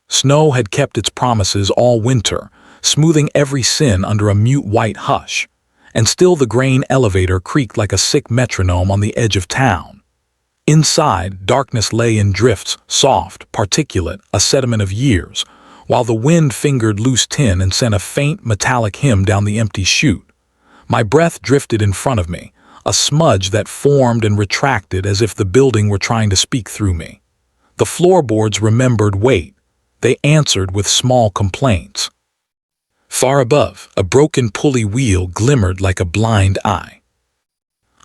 Snow had kept its promises all winter, smoothing every sin under a mute white hush, and still the grain elevator creaked like a sick metronome on the edge of town. Inside, darkness lay in drifts, soft, particulate, a sediment of years, while the wind fingered loose tin and sent a faint, metallic hymn down the empty chute. My breath drifted in front of me, a smudge that formed and retracted as if the building were trying to speak through me. The floorboards remembered weight. They answered with small complaints. Far above, a broken pulley wheel glimmered like a blind eye.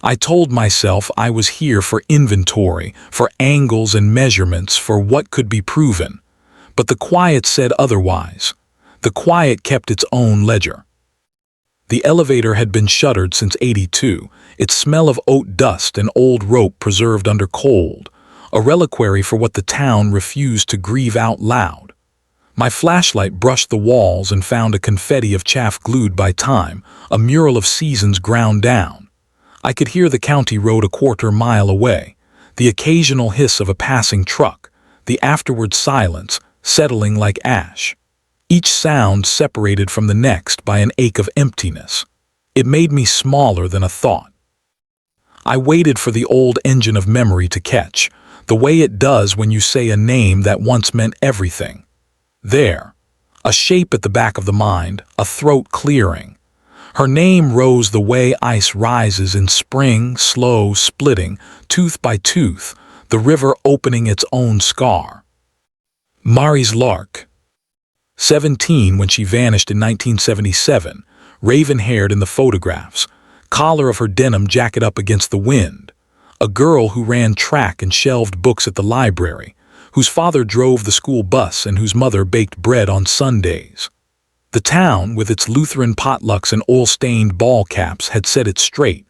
I told myself I was here for inventory, for angles and measurements, for what could be proven. But the quiet said otherwise. The quiet kept its own ledger. The elevator had been shuttered since '82, its smell of oat dust and old rope preserved under cold, a reliquary for what the town refused to grieve out loud. My flashlight brushed the walls and found a confetti of chaff glued by time, a mural of seasons ground down. I could hear the county road a quarter-mile away, the occasional hiss of a passing truck, the afterward silence, settling like ash. Each sound separated from the next by an ache of emptiness. It made me smaller than a thought. I waited for the old engine of memory to catch, the way it does when you say a name that once meant everything. There, a shape at the back of the mind, a throat clearing. Her name rose the way ice rises in spring, slow, splitting, tooth by tooth, the river opening its own scar. Maris Lark. 17 when she vanished in 1977, raven-haired in the photographs, collar of her denim jacket up against the wind. A girl who ran track and shelved books at the library, whose father drove the school bus and whose mother baked bread on Sundays. The town, with its Lutheran potlucks and oil-stained ball caps, had set it straight.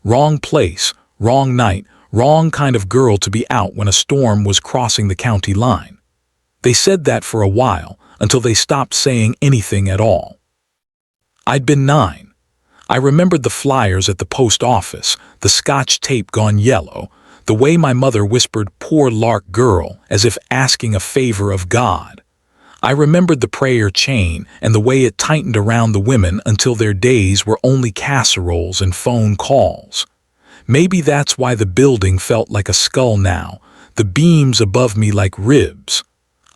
Wrong place, wrong night, wrong kind of girl to be out when a storm was crossing the county line. They said that for a while, until they stopped saying anything at all. I'd been 9. I remembered the flyers at the post office, the Scotch tape gone yellow, the way my mother whispered "poor Lark girl" as if asking a favor of God. I remembered the prayer chain and the way it tightened around the women until their days were only casseroles and phone calls. Maybe that's why the building felt like a skull now, the beams above me like ribs.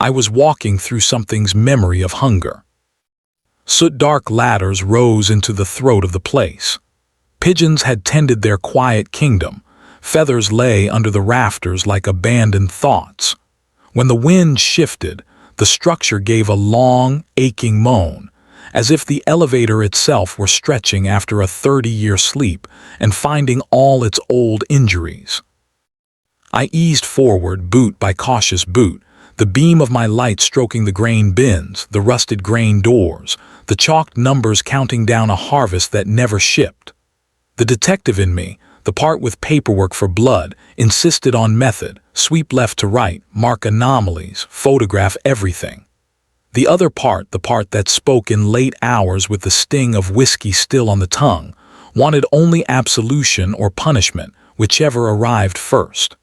I was walking through something's memory of hunger. Soot-dark ladders rose into the throat of the place. Pigeons had tended their quiet kingdom. Feathers lay under the rafters like abandoned thoughts. When the wind shifted, the structure gave a long, aching moan, as if the elevator itself were stretching after a 30-year sleep and finding all its old injuries. I eased forward, boot by cautious boot, the beam of my light stroking the grain bins, the rusted grain doors, the chalked numbers counting down a harvest that never shipped. The detective in me, the part with paperwork for blood, insisted on method, sweep left to right, mark anomalies, photograph everything. The other part, the part that spoke in late hours with the sting of whiskey still on the tongue, wanted only absolution or punishment, whichever arrived first.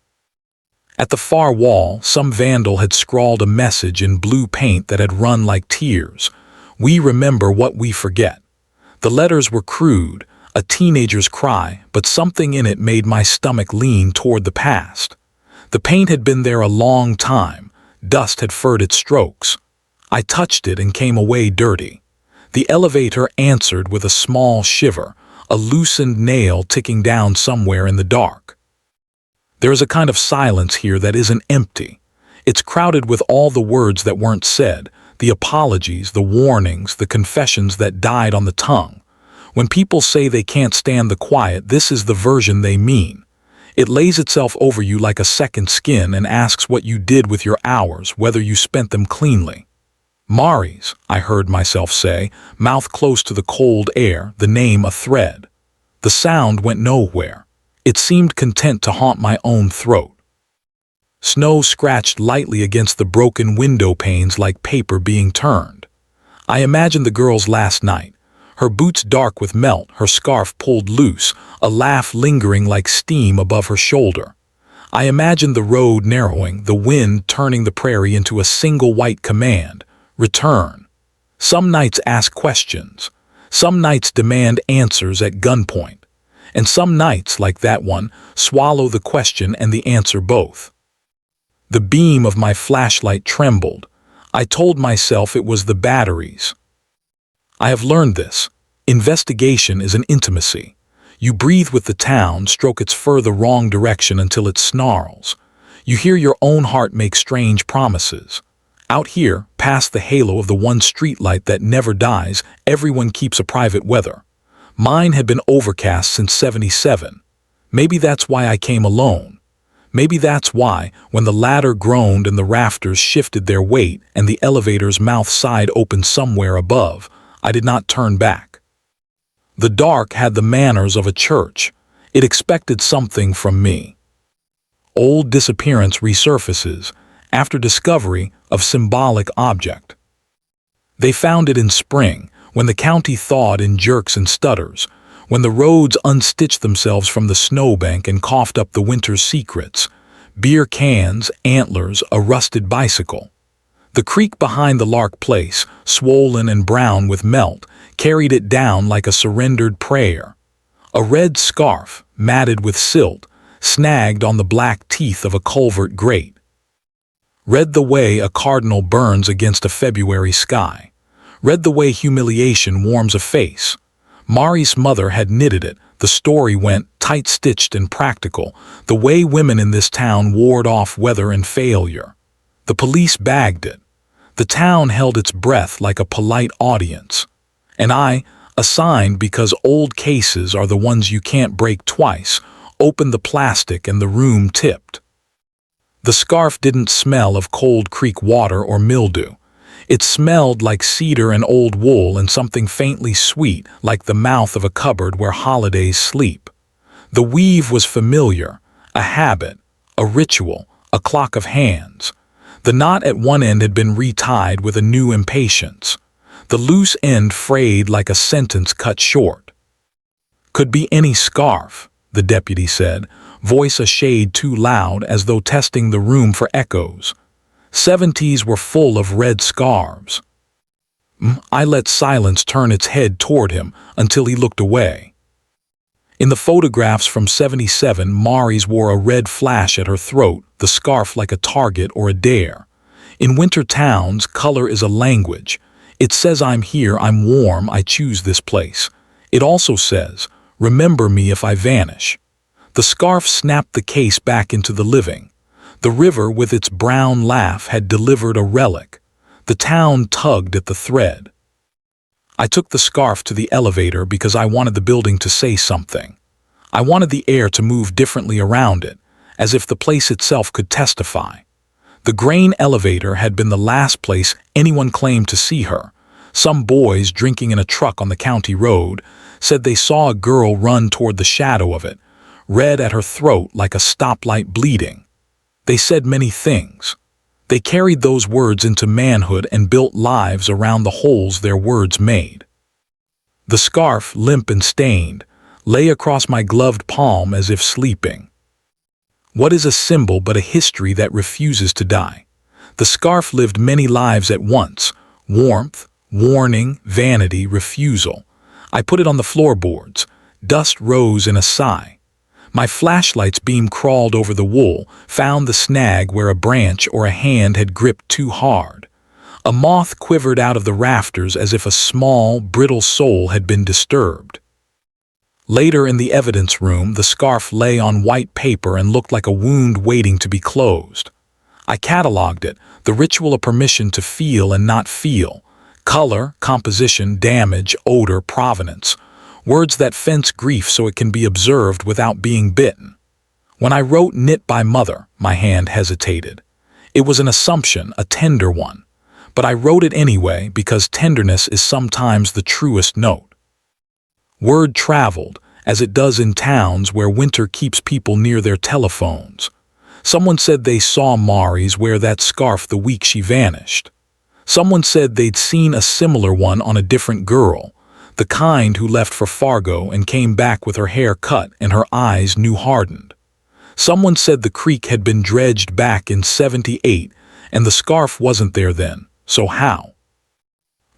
At the far wall, some vandal had scrawled a message in blue paint that had run like tears. We remember what we forget. The letters were crude, a teenager's cry, but something in it made my stomach lean toward the past. The paint had been there a long time. Dust had furred its strokes. I touched it and came away dirty. The elevator answered with a small shiver, a loosened nail ticking down somewhere in the dark. There is a kind of silence here that isn't empty. It's crowded with all the words that weren't said, the apologies, the warnings, the confessions that died on the tongue. When people say they can't stand the quiet, this is the version they mean. It lays itself over you like a second skin and asks what you did with your hours, whether you spent them cleanly. Maris, I heard myself say, mouth close to the cold air, the name a thread. The sound went nowhere. It seemed content to haunt my own throat. Snow scratched lightly against the broken window panes like paper being turned. I imagined the girl's last night, her boots dark with melt, her scarf pulled loose, a laugh lingering like steam above her shoulder. I imagined the road narrowing, the wind turning the prairie into a single white command: return. Some nights ask questions. Some nights demand answers at gunpoint. And some nights, like that one, swallow the question and the answer both. The beam of my flashlight trembled. I told myself it was the batteries. I have learned this. Investigation is an intimacy. You breathe with the town, stroke its fur the wrong direction until it snarls. You hear your own heart make strange promises. Out here, past the halo of the one streetlight that never dies, everyone keeps a private weather. Mine had been overcast since '77. Maybe that's why I came alone. Maybe that's why, when the ladder groaned and the rafters shifted their weight and the elevator's mouth side opened somewhere above, I did not turn back. The dark had the manners of a church. It expected something from me. Old Disappearance resurfaces after discovery of symbolic object. They found it in spring, when the county thawed in jerks and stutters, when the roads unstitched themselves from the snowbank and coughed up the winter's secrets: beer cans, antlers, a rusted bicycle. The creek behind the Lark place, swollen and brown with melt, carried it down like a surrendered prayer. A red scarf, matted with silt, snagged on the black teeth of a culvert grate. Read the way a cardinal burns against a February sky. Read the way humiliation warms a face. Maris' mother had knitted it. The story went tight-stitched and practical, the way women in this town ward off weather and failure. The police bagged it. The town held its breath like a polite audience. And I, assigned because old cases are the ones you can't break twice, opened the plastic and the room tipped. The scarf didn't smell of Cold Creek water or mildew. It smelled like cedar and old wool and something faintly sweet, like the mouth of a cupboard where holidays sleep. The weave was familiar, a habit, a ritual, a clock of hands. The knot at one end had been retied with a new impatience. The loose end frayed like a sentence cut short. "Could be any scarf," the deputy said, voice a shade too loud as though testing the room for echoes. '70s were full of red scarves. I let silence turn its head toward him until he looked away. In the photographs from '77, Maris wore a red flash at her throat, the scarf like a target or a dare. In winter towns, color is a language. It says I'm here, I'm warm, I choose this place. It also says, remember me if I vanish. The scarf snapped the case back into the living. The river with its brown laugh had delivered a relic. The town tugged at the thread. I took the scarf to the elevator because I wanted the building to say something. I wanted the air to move differently around it, as if the place itself could testify. The grain elevator had been the last place anyone claimed to see her. Some boys drinking in a truck on the county road said they saw a girl run toward the shadow of it, red at her throat like a stoplight bleeding. They said many things. They carried those words into manhood and built lives around the holes their words made. The scarf, limp and stained, lay across my gloved palm as if sleeping. What is a symbol but a history that refuses to die? The scarf lived many lives at once: warmth, warning, vanity, refusal. I put it on the floorboards. Dust rose in a sigh. My flashlight's beam crawled over the wool, found the snag where a branch or a hand had gripped too hard. A moth quivered out of the rafters as if a small, brittle soul had been disturbed. Later in the evidence room, the scarf lay on white paper and looked like a wound waiting to be closed. I cataloged it, the ritual of permission to feel and not feel. Color, composition, damage, odor, provenance. Words that fence grief so it can be observed without being bitten. When I wrote knit by mother, my hand hesitated. It was an assumption, a tender one. But I wrote it anyway because tenderness is sometimes the truest note. Word traveled, as it does in towns where winter keeps people near their telephones. Someone said they saw Maris wear that scarf the week she vanished. Someone said they'd seen a similar one on a different girl, the kind who left for Fargo and came back with her hair cut and her eyes new hardened. Someone said the creek had been dredged back in '78, and the scarf wasn't there then, so how?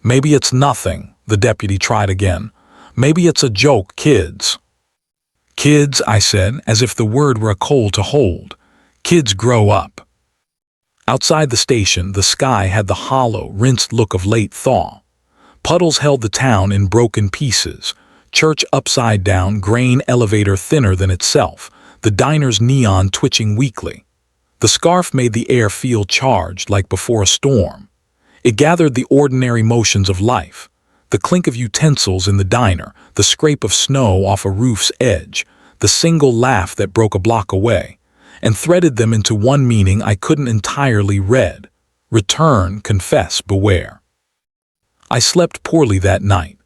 Maybe it's nothing, the deputy tried again. Maybe it's a joke, kids. Kids, I said, as if the word were a coal to hold. Kids grow up. Outside the station, the sky had the hollow, rinsed look of late thaw. Puddles held the town in broken pieces. Church upside down, grain elevator thinner than itself, the diner's neon twitching weakly. The scarf made the air feel charged like before a storm. It gathered the ordinary motions of life. The clink of utensils in the diner, the scrape of snow off a roof's edge, the single laugh that broke a block away, and threaded them into one meaning I couldn't entirely read. Return, confess, beware. I slept poorly that night.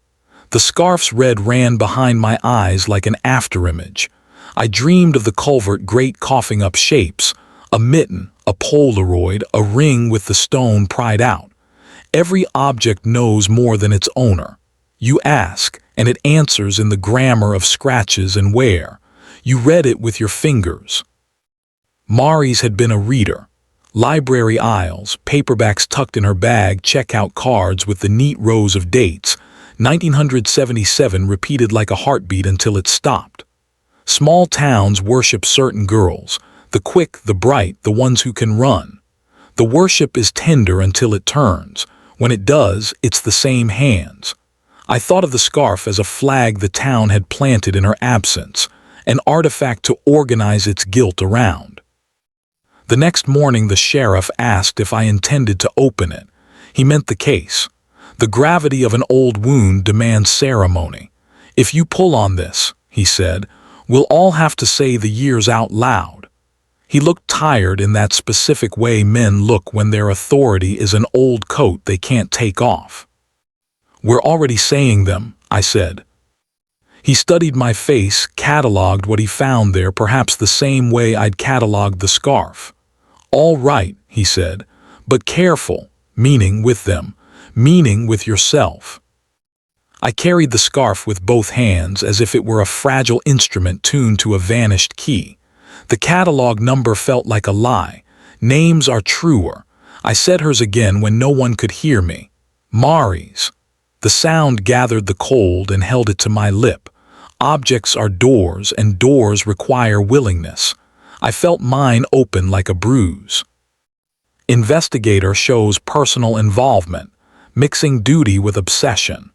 The scarf's red ran behind my eyes like an afterimage. I dreamed of the culvert grate coughing up shapes, a mitten, a Polaroid, a ring with the stone pried out. Every object knows more than its owner. You ask, and it answers in the grammar of scratches and wear. You read it with your fingers. Maris had been a reader. Library aisles, paperbacks tucked in her bag, checkout cards with the neat rows of dates. 1977 repeated like a heartbeat until it stopped. Small towns worship certain girls, the quick, the bright, the ones who can run. The worship is tender until it turns. When it does, it's the same hands. I thought of the scarf as a flag the town had planted in her absence, an artifact to organize its guilt around. The next morning the sheriff asked if I intended to open it. He meant the case. The gravity of an old wound demands ceremony. If you pull on this, he said, we'll all have to say the years out loud. He looked tired in that specific way men look when their authority is an old coat they can't take off. We're already saying them, I said. He studied my face, catalogued what he found there perhaps the same way I'd catalogued the scarf. All right, he said, but careful, meaning with them, meaning with yourself. I carried the scarf with both hands as if it were a fragile instrument tuned to a vanished key. The catalog number felt like a lie. Names are truer. I said hers again when no one could hear me. Maris. The sound gathered the cold and held it to my lip. Objects are doors, and doors require willingness. I felt mine open like a bruise. Investigator shows personal involvement, mixing duty with obsession.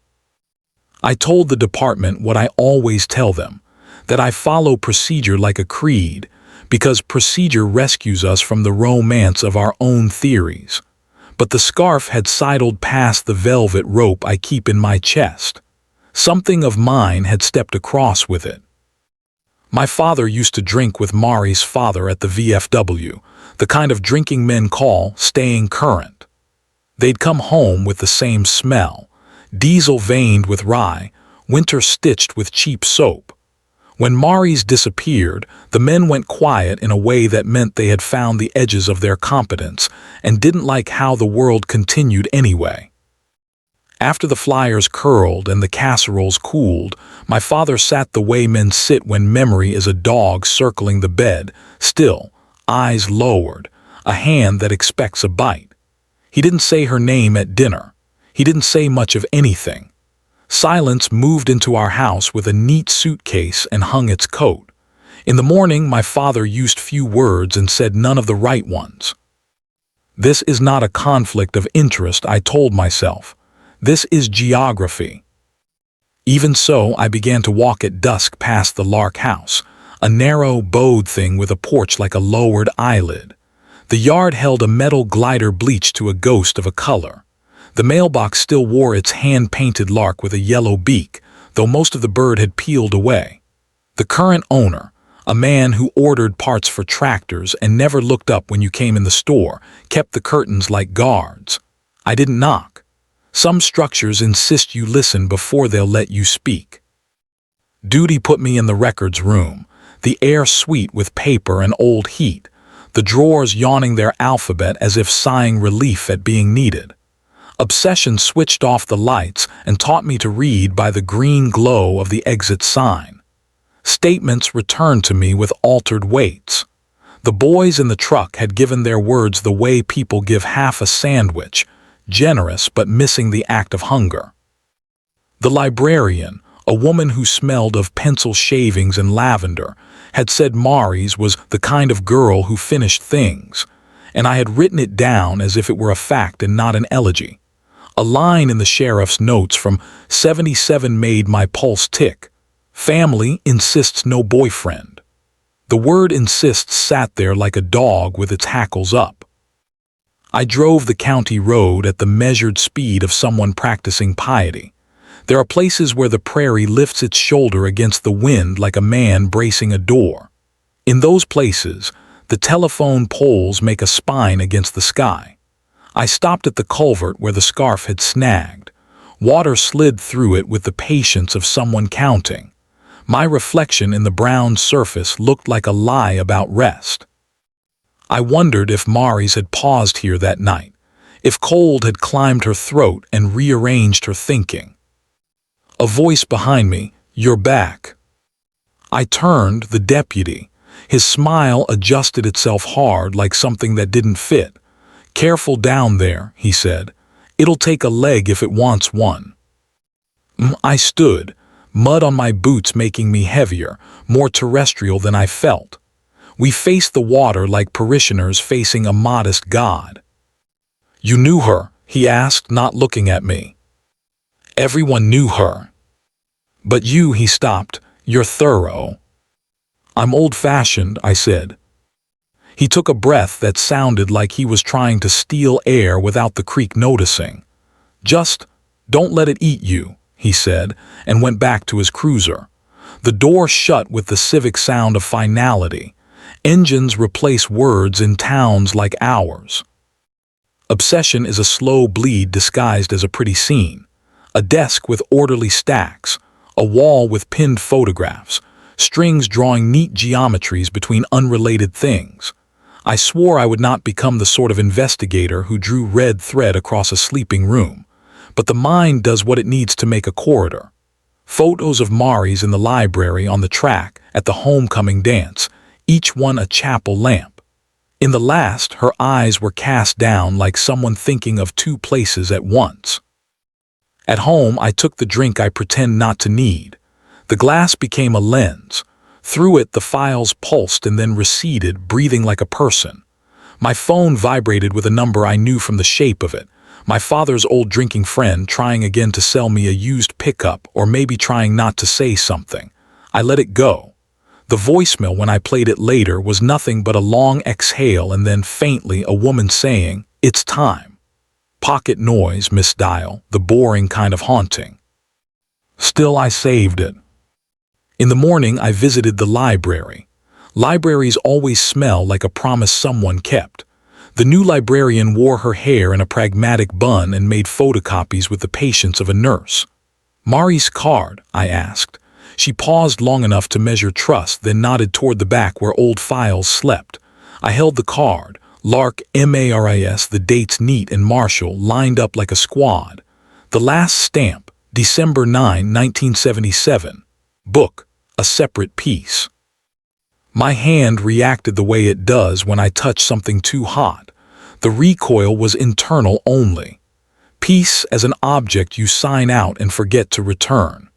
I told the department what I always tell them, that I follow procedure like a creed, because procedure rescues us from the romance of our own theories. But the scarf had sidled past the velvet rope I keep in my chest. Something of mine had stepped across with it. My father used to drink with Maris' father at the VFW, the kind of drinking men call staying current. They'd come home with the same smell, diesel veined with rye, winter stitched with cheap soap. When Maris disappeared, the men went quiet in a way that meant they had found the edges of their competence and didn't like how the world continued anyway. After the flyers curled and the casseroles cooled, my father sat the way men sit when memory is a dog circling the bed, still, eyes lowered, a hand that expects a bite. He didn't say her name at dinner. He didn't say much of anything. Silence moved into our house with a neat suitcase and hung its coat. In the morning, my father used few words and said none of the right ones. This is not a conflict of interest, I told myself. This is geography. Even so, I began to walk at dusk past the Lark house, a narrow, bowed thing with a porch like a lowered eyelid. The yard held a metal glider bleached to a ghost of a color. The mailbox still wore its hand-painted lark with a yellow beak, though most of the bird had peeled away. The current owner, a man who ordered parts for tractors and never looked up when you came in the store, kept the curtains like guards. I didn't knock. Some structures insist you listen before they'll let you speak. Duty put me in the records room, the air sweet with paper and old heat, the drawers yawning their alphabet as if sighing relief at being needed. Obsession switched off the lights and taught me to read by the green glow of the exit sign. Statements returned to me with altered weights. The boys in the truck had given their words the way people give half a sandwich, generous but missing the act of hunger. The librarian, a woman who smelled of pencil shavings and lavender, had said Maris was the kind of girl who finished things, and I had written it down as if it were a fact and not an elegy. A line in the sheriff's notes from 77 made my pulse tick. Family insists no boyfriend. The word insists sat there like a dog with its hackles up. I drove the county road at the measured speed of someone practicing piety. There are places where the prairie lifts its shoulder against the wind like a man bracing a door. In those places, the telephone poles make a spine against the sky. I stopped at the culvert where the scarf had snagged. Water slid through it with the patience of someone counting. My reflection in the brown surface looked like a lie about rest. I wondered if Maris had paused here that night, if cold had climbed her throat and rearranged her thinking. A voice behind me, "You're back." I turned, the deputy. His smile adjusted itself hard like something that didn't fit. "Careful down there," he said. "It'll take a leg if it wants one." I stood, mud on my boots making me heavier, more terrestrial than I felt. We faced the water like parishioners facing a modest god. "You knew her?" he asked, not looking at me. "Everyone knew her." "But you," he stopped, "you're thorough." "I'm old-fashioned," I said. He took a breath that sounded like he was trying to steal air without the creek noticing. "Just don't let it eat you," he said, and went back to his cruiser. The door shut with the civic sound of finality. Engines replace words in towns like ours. Obsession is a slow bleed disguised as a pretty scene. A desk with orderly stacks, a wall with pinned photographs, strings drawing neat geometries between unrelated things. I swore I would not become the sort of investigator who drew red thread across a sleeping room, but the mind does what it needs to make a corridor. Photos of Maris in the library, on the track, at the homecoming dance, each one a chapel lamp. In the last, her eyes were cast down like someone thinking of two places at once. At home, I took the drink I pretend not to need. The glass became a lens. Through it, the files pulsed and then receded, breathing like a person. My phone vibrated with a number I knew from the shape of it. My father's old drinking friend trying again to sell me a used pickup, or maybe trying not to say something. I let it go. The voicemail, when I played it later, was nothing but a long exhale and then faintly a woman saying, "It's time." Pocket noise, misdial, the boring kind of haunting. Still, I saved it. In the morning, I visited the library. Libraries always smell like a promise someone kept. The new librarian wore her hair in a pragmatic bun and made photocopies with the patience of a nurse. "Maris' card?" I asked. She paused long enough to measure trust, then nodded toward the back where old files slept. I held the card. Lark, Maris, the dates neat and martial, lined up like a squad. The last stamp, December 9, 1977. Book, a separate piece. My hand reacted the way it does when I touch something too hot. The recoil was internal only. Peace as an object you sign out and forget to return.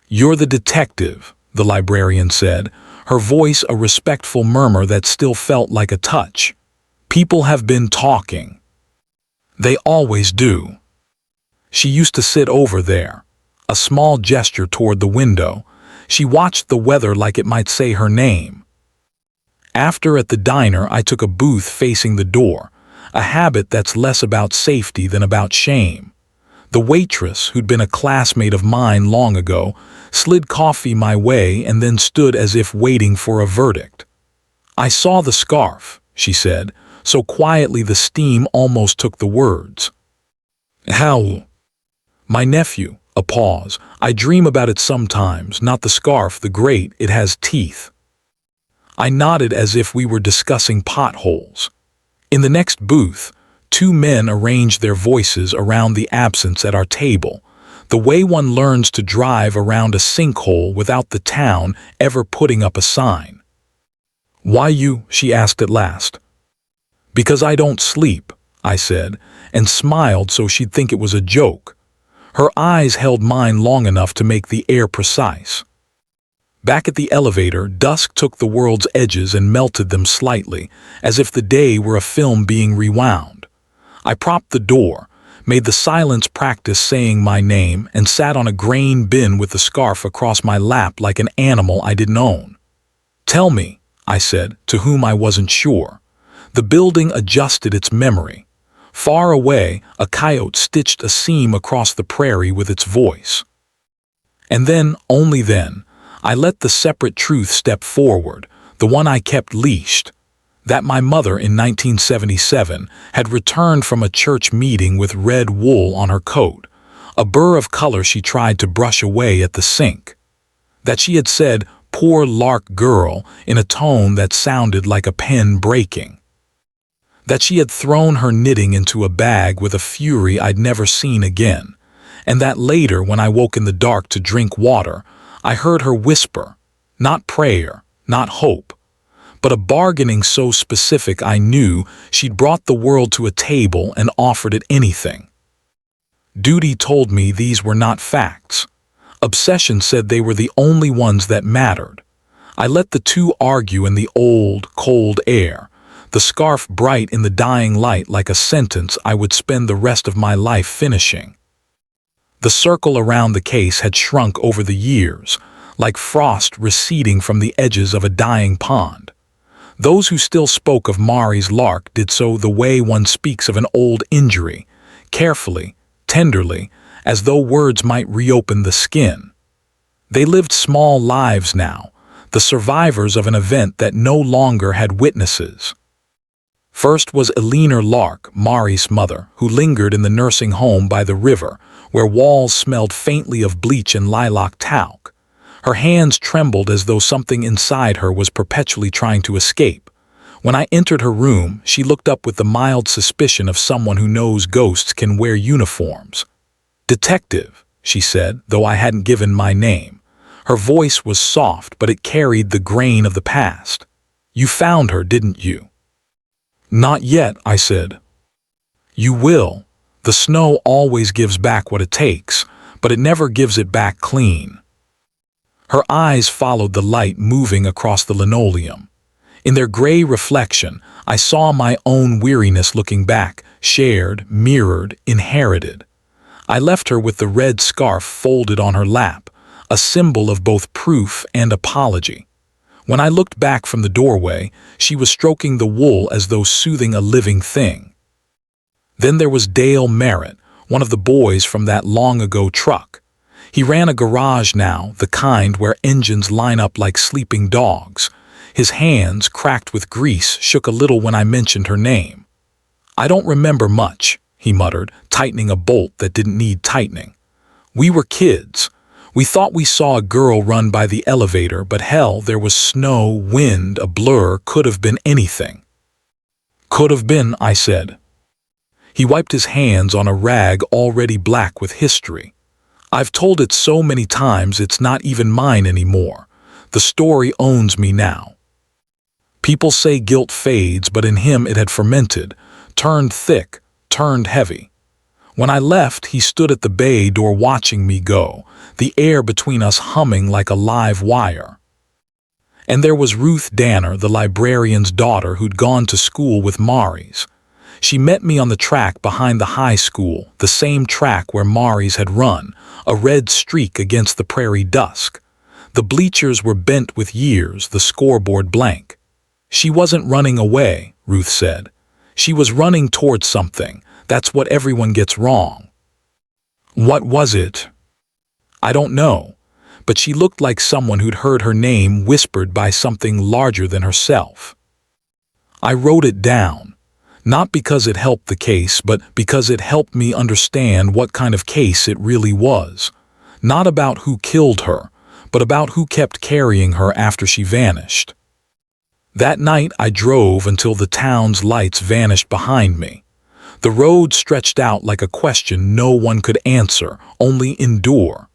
"You're the detective," the librarian said, her voice a respectful murmur that still felt like a touch. "People have been talking. They always do." She used to sit over there. A small gesture toward the window. She watched the weather like it might say her name. After, at the diner, I took a booth facing the door, a habit that's less about safety than about shame. The waitress, who'd been a classmate of mine long ago, slid coffee my way and then stood as if waiting for a verdict. "I saw the scarf," she said, so quietly the steam almost took the words. "How?" "My nephew." A pause. "I dream about it sometimes, not the scarf, the grate, it has teeth." I nodded as if we were discussing potholes. In the next booth, two men arranged their voices around the absence at our table. the way one learns to drive around a sinkhole without the town ever putting up a sign. "Why you?" she asked at last. "Because I don't sleep," I said, and smiled so she'd think it was a joke. Her eyes held mine long enough to make the air precise. Back at the elevator, dusk took the world's edges and melted them slightly, as if the day were a film being rewound. I propped the door, made the silence practice saying my name, and sat on a grain bin with the scarf across my lap like an animal I didn't own. "Tell me," I said, to whom I wasn't sure. The building adjusted its memory. Far away, a coyote stitched a seam across the prairie with its voice. And then, only then, I let the separate truth step forward, the one I kept leashed, that my mother in 1977 had returned from a church meeting with red wool on her coat, a burr of color she tried to brush away at the sink. That she had said, "Poor Lark girl," in a tone that sounded like a pen breaking. That she had thrown her knitting into a bag with a fury I'd never seen again, and that later, when I woke in the dark to drink water, I heard her whisper, not prayer, not hope, but a bargaining so specific I knew she'd brought the world to a table and offered it anything. Duty told me these were not facts. Obsession said they were the only ones that mattered. I let the two argue in the old, cold air, the scarf bright in the dying light like a sentence I would spend the rest of my life finishing. The circle around the case had shrunk over the years, like frost receding from the edges of a dying pond. Those who still spoke of Maris Lark did so the way one speaks of an old injury, carefully, tenderly, as though words might reopen the skin. They lived small lives now, the survivors of an event that no longer had witnesses. First was Maris Lark, Maris' mother, who lingered in the nursing home by the river, where walls smelled faintly of bleach and lilac talc. Her hands trembled as though something inside her was perpetually trying to escape. When I entered her room, she looked up with the mild suspicion of someone who knows ghosts can wear uniforms. "Detective," she said, though I hadn't given my name. Her voice was soft, but it carried the grain of the past. "You found her, didn't you?" "Not yet," I said. "You will. The snow always gives back what it takes, but it never gives it back clean." Her eyes followed the light moving across the linoleum. In their gray reflection, I saw my own weariness looking back, shared, mirrored, inherited. I left her with the red scarf folded on her lap, a symbol of both proof and apology. When I looked back from the doorway, she was stroking the wool as though soothing a living thing. Then there was Dale Merritt, one of the boys from that long-ago truck. He ran a garage now, the kind where engines line up like sleeping dogs. His hands, cracked with grease, shook a little when I mentioned her name. "I don't remember much," he muttered, tightening a bolt that didn't need tightening. "We were kids. We thought we saw a girl run by the elevator, but hell, there was snow, wind, a blur, could have been anything." "Could have been," I said. He wiped his hands on a rag already black with history. "I've told it so many times it's not even mine anymore. The story owns me now." People say guilt fades, but in him it had fermented, turned thick, turned heavy. When I left, he stood at the bay door watching me go, the air between us humming like a live wire. And there was Ruth Danner, the librarian's daughter who'd gone to school with Maris. She met me on the track behind the high school, the same track where Maris had run, a red streak against the prairie dusk. The bleachers were bent with years, the scoreboard blank. "She wasn't running away," Ruth said. "She was running towards something. That's what everyone gets wrong." "What was it?" "I don't know, but she looked like someone who'd heard her name whispered by something larger than herself." I wrote it down, not because it helped the case, but because it helped me understand what kind of case it really was. Not about who killed her, but about who kept carrying her after she vanished. That night I drove until the town's lights vanished behind me. The road stretched out like a question no one could answer, only endure.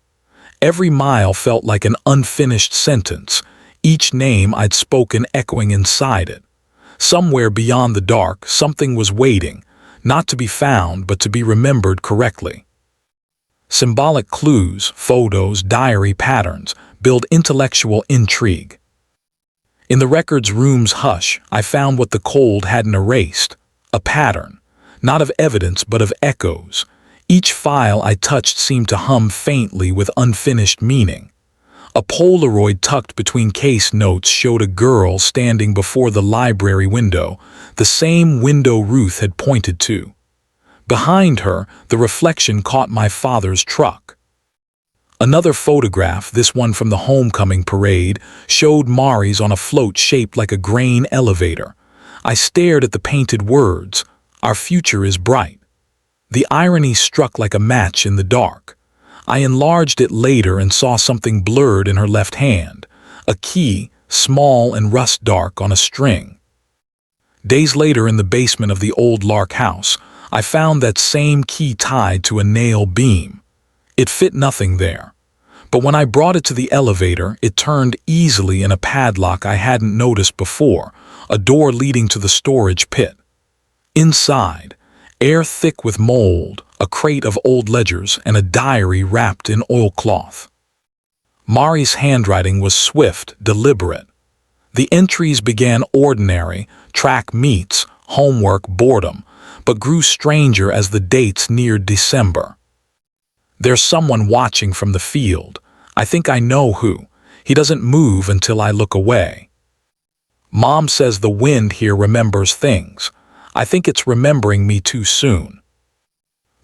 Every mile felt like an unfinished sentence, each name I'd spoken echoing inside it. Somewhere beyond the dark, something was waiting, not to be found but to be remembered correctly. Symbolic clues, photos, diary patterns build intellectual intrigue. In the record's room's hush, I found what the cold hadn't erased, a pattern, not of evidence but of echoes. Each file I touched seemed to hum faintly with unfinished meaning. A Polaroid tucked between case notes showed a girl standing before the library window, the same window Ruth had pointed to. Behind her, the reflection caught my father's truck. Another photograph, this one from the homecoming parade, showed Maris on a float shaped like a grain elevator. I stared at the painted words, "Our future is bright." The irony struck like a match in the dark. I enlarged it later and saw something blurred in her left hand, a key, small and rust-dark on a string. Days later, in the basement of the old Lark house, I found that same key tied to a nail beam. It fit nothing there. But when I brought it to the elevator, it turned easily in a padlock I hadn't noticed before, a door leading to the storage pit. Inside, air thick with mold, a crate of old ledgers, and a diary wrapped in oilcloth. Mari's handwriting was swift, deliberate. The entries began ordinary, track meets, homework, boredom, but grew stranger as the dates neared December. "There's someone watching from the field. I think I know who. He doesn't move until I look away. Mom says the wind here remembers things. I think it's remembering me too soon."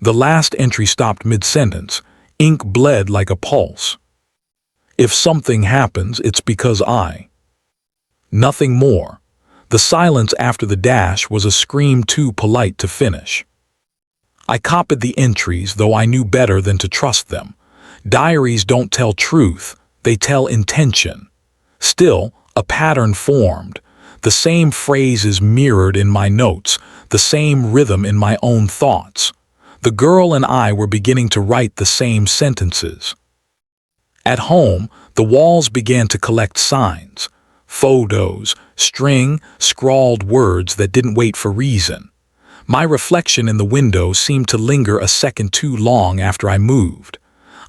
The last entry stopped mid-sentence. Ink bled like a pulse. "If something happens, it's because I..." Nothing more. The silence after the dash was a scream too polite to finish. I copied the entries, though I knew better than to trust them. Diaries don't tell truth, they tell intention. Still, a pattern formed. The same phrases mirrored in my notes, the same rhythm in my own thoughts. The girl and I were beginning to write the same sentences. At home, the walls began to collect signs. Photos, string, scrawled words that didn't wait for reason. My reflection in the window seemed to linger a second too long after I moved.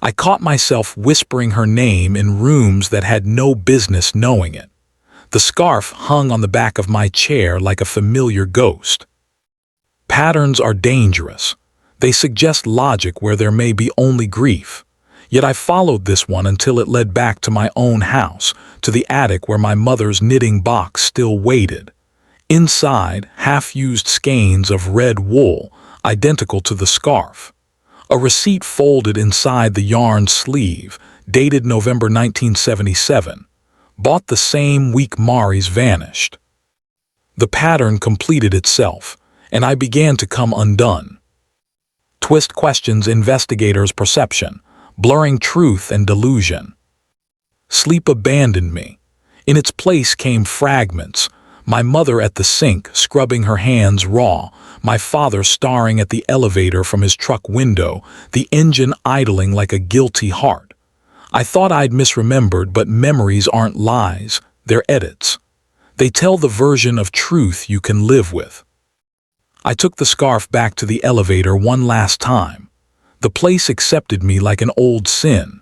I caught myself whispering her name in rooms that had no business knowing it. The scarf hung on the back of my chair like a familiar ghost. Patterns are dangerous. They suggest logic where there may be only grief. Yet I followed this one until it led back to my own house, to the attic where my mother's knitting box still waited. Inside, half-used skeins of red wool, identical to the scarf. A receipt folded inside the yarn sleeve, dated November 1977. Bought the same week Maris vanished. The pattern completed itself, and I began to come undone. Twist questions investigators' perception, blurring truth and delusion. Sleep abandoned me. In its place came fragments. My mother at the sink, scrubbing her hands raw, my father staring at the elevator from his truck window, the engine idling like a guilty heart. I thought I'd misremembered, but memories aren't lies, they're edits. They tell the version of truth you can live with. I took the scarf back to the elevator one last time. The place accepted me like an old sin.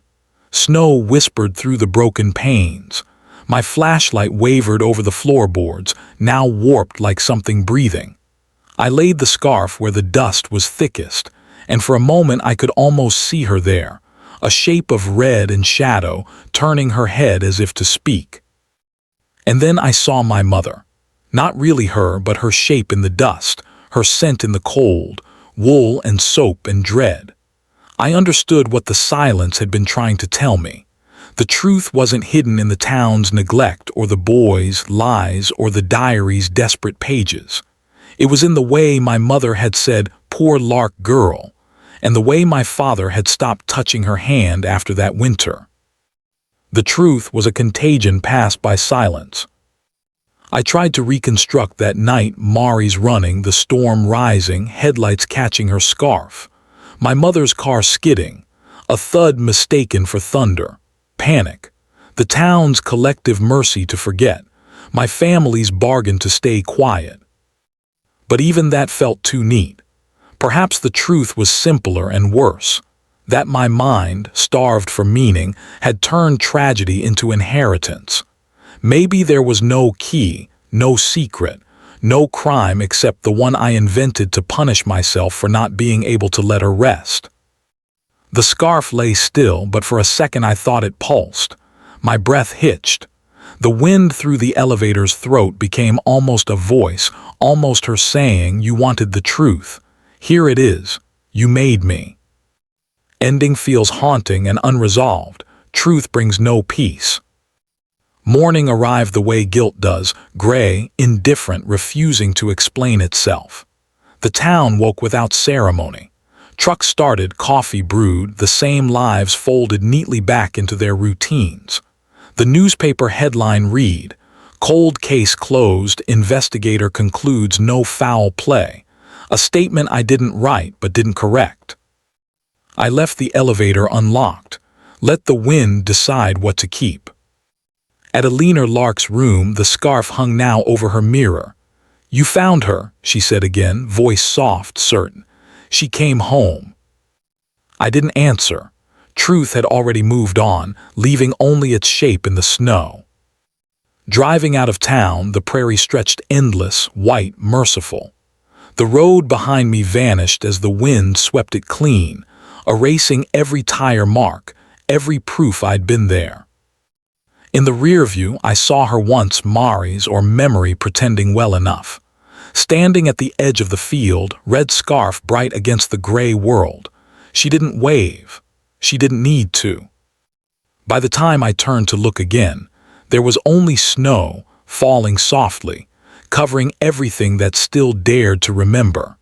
Snow whispered through the broken panes. My flashlight wavered over the floorboards, now warped like something breathing. I laid the scarf where the dust was thickest, and for a moment I could almost see her there, a shape of red and shadow, turning her head as if to speak. And then I saw my mother. Not really her, but her shape in the dust, her scent in the cold, wool and soap and dread. I understood what the silence had been trying to tell me. The truth wasn't hidden in the town's neglect or the boys' lies or the diary's desperate pages. It was in the way my mother had said, "Poor Lark girl," and the way my father had stopped touching her hand after that winter. The truth was a contagion passed by silence. I tried to reconstruct that night, Maris running, the storm rising, headlights catching her scarf. My mother's car skidding, a thud mistaken for thunder. Panic. The town's collective mercy to forget. My family's bargain to stay quiet. But even that felt too neat. Perhaps the truth was simpler and worse. That my mind, starved for meaning, had turned tragedy into inheritance. Maybe there was no key, no secret, no crime except the one I invented to punish myself for not being able to let her rest. The scarf lay still, but for a second I thought it pulsed. My breath hitched. The wind through the elevator's throat became almost a voice, almost her saying, "You wanted the truth. Here it is. You made me." Ending feels haunting and unresolved. Truth brings no peace. Morning arrived the way guilt does, gray, indifferent, refusing to explain itself. The town woke without ceremony. Trucks started, coffee brewed, the same lives folded neatly back into their routines. The newspaper headline read, "Cold case closed, investigator concludes no foul play," a statement I didn't write but didn't correct. I left the elevator unlocked. Let the wind decide what to keep. At Maris Lark's room, the scarf hung now over her mirror. "You found her," she said again, voice soft, certain. "She came home." I didn't answer. Truth had already moved on, leaving only its shape in the snow. Driving out of town, the prairie stretched endless, white, merciful. The road behind me vanished as the wind swept it clean, erasing every tire mark, every proof I'd been there. In the rear view, I saw her once, Maris, or memory pretending well enough. Standing at the edge of the field, red scarf bright against the gray world. She didn't wave. She didn't need to. By the time I turned to look again, there was only snow, falling softly, covering everything that still dared to remember.